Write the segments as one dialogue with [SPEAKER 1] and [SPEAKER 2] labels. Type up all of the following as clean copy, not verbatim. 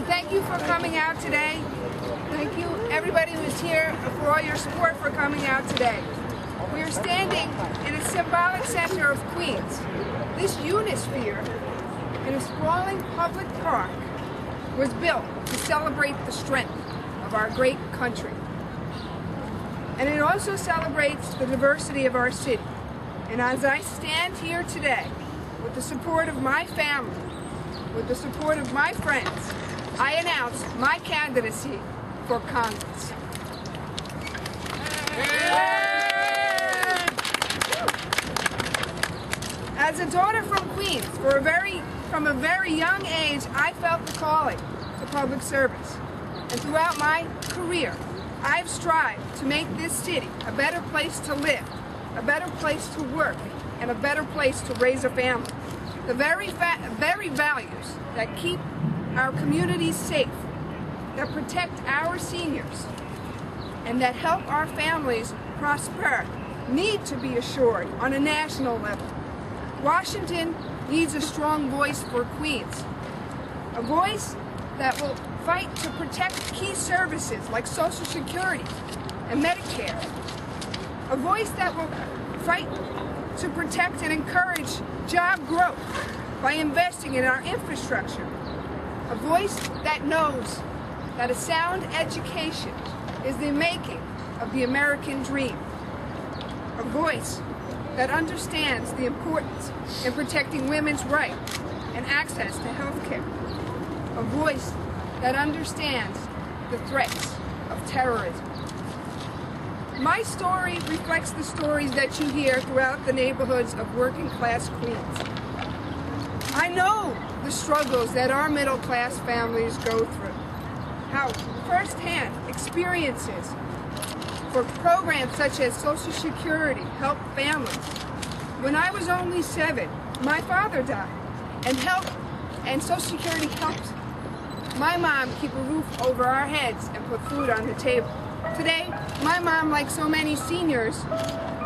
[SPEAKER 1] Thank you for coming out today. Thank you, everybody who's here, for all your support for coming out today. We are standing in a symbolic center of Queens. This unisphere in a sprawling public park was built to celebrate the strength of our great country. And it also celebrates the diversity of our city. And as I stand here today, with the support of my family, with the support of my friends, I announce my candidacy for Congress. As a daughter from Queens, from a very young age, I felt the calling to public service. And throughout my career, I've strived to make this city a better place to live, a better place to work, and a better place to raise a family. The very values that keep our communities safe, that protect our seniors, and that help our families prosper need to be assured on a national level. Washington needs a strong voice for Queens, a voice that will fight to protect key services like Social Security and Medicare, a voice that will fight to protect and encourage job growth by investing in our infrastructure, a voice that knows that a sound education is the making of the American dream, a voice that understands the importance in protecting women's rights and access to health care, a voice that understands the threats of terrorism. My story reflects the stories that you hear throughout the neighborhoods of working-class Queens. I know the struggles that our middle-class families go through, how firsthand experiences for programs such as Social Security help families. When I was only 7, my father died, and Social Security helped my mom keep a roof over our heads and put food on the table. Today, my mom, like so many seniors,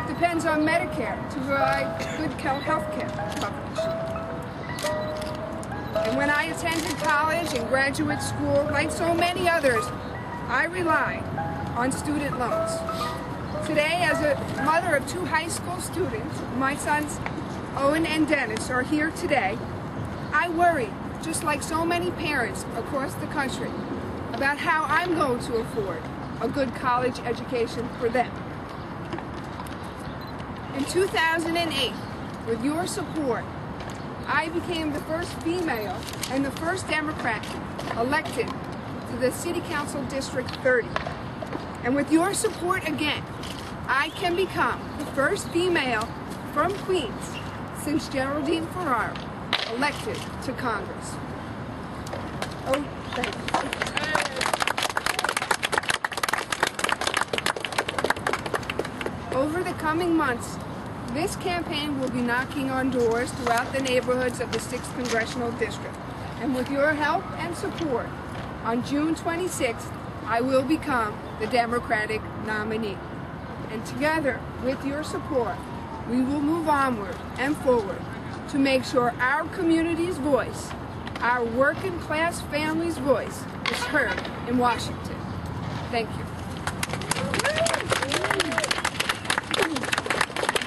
[SPEAKER 1] depends on Medicare to provide good health care coverage. And when I attended college and graduate school, like so many others, I relied on student loans. Today, as a mother of 2 high school students, my sons Owen and Dennis are here today, I worry, just like so many parents across the country, about how I'm going to afford a good college education for them. In 2008, with your support, I became the first female and the first Democrat elected to the City Council District 30. And with your support again, I can become the first female from Queens since Geraldine Ferraro elected to Congress. Oh, thank you. Over the coming months, this campaign will be knocking on doors throughout the neighborhoods of the 6th Congressional District. And with your help and support, on June 26th, I will become the Democratic nominee. And together, with your support, we will move onward and forward to make sure our community's voice, our working class family's voice, is heard in Washington. Thank you.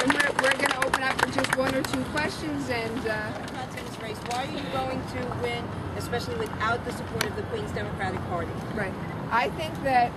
[SPEAKER 1] And we're going to open up for just 1 or 2 questions. And
[SPEAKER 2] contest race. Why are you going to win, especially without the support of the Queens Democratic Party?
[SPEAKER 1] Right. I think that,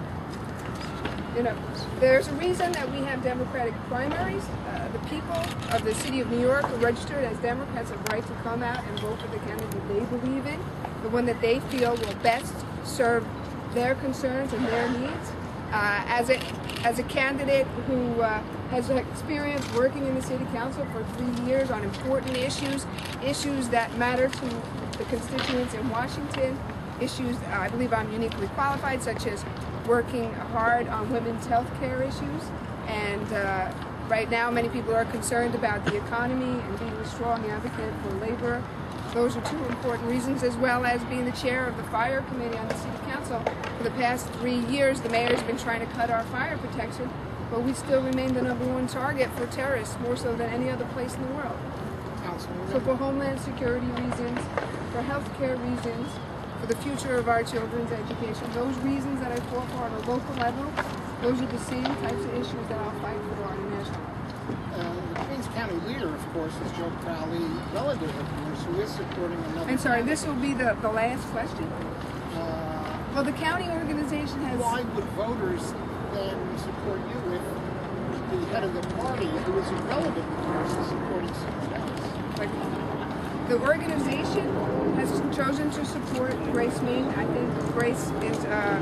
[SPEAKER 1] there's a reason that we have Democratic primaries. The people of the city of New York who registered as Democrats have the right to come out and vote for the candidate they believe in, the one that they feel will best serve their concerns and their needs. As a candidate who has experience working in the City Council for 3 years on important issues that matter to the constituents in Washington, issues I believe I'm uniquely qualified, such as working hard on women's health care issues. And right now, many people are concerned about the economy and being a strong advocate for labor. Those are 2 important reasons, as well as being the chair of the Fire Committee on the City Council. For the past 3 years, the mayor's been trying to cut our fire protection, but we still remain the #1 target for terrorists, more so than any other place in the world. So for Homeland Security reasons, for health care reasons, for the future of our children's education. Those reasons that I fought for on a local level, those are the same types of issues that I'll fight for on a national level.
[SPEAKER 3] The Queens County leader, of course, is Joe Crowley, relative of yours, who is supporting another.
[SPEAKER 1] I'm sorry, this will be the last question? Well, the county organization has...
[SPEAKER 3] Why would voters then support you if the head of the party, who is a relative of yours, is supporting someone else?
[SPEAKER 1] The organization has chosen to support Grace Mean. I think Grace is a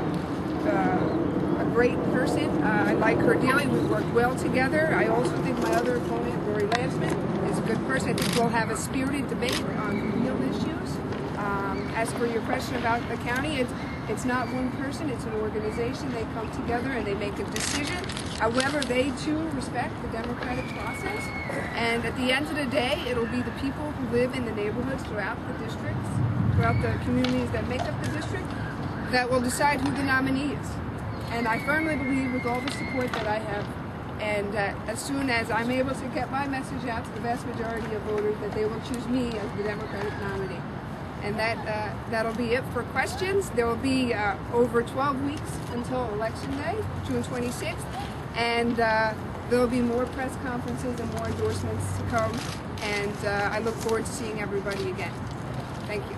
[SPEAKER 1] great person. I like her dearly. We work well together. I also think my other opponent, Rory Lansman, is a good person. I think we'll have a spirited debate on real issues. As for your question about the county, it's not one person, it's an organization. They come together and they make a decision. However, they too respect the democratic process. And at the end of the day, it'll be the people who live in the neighborhoods throughout the districts, throughout the communities that make up the district, that will decide who the nominee is. And I firmly believe, with all the support that I have, and as soon as I'm able to get my message out to the vast majority of voters, that they will choose me as the Democratic nominee. And that'll be it for questions. There will be over 12 weeks until Election Day, June 26th, and there will be more press conferences and more endorsements to come, and I look forward to seeing everybody again. Thank you.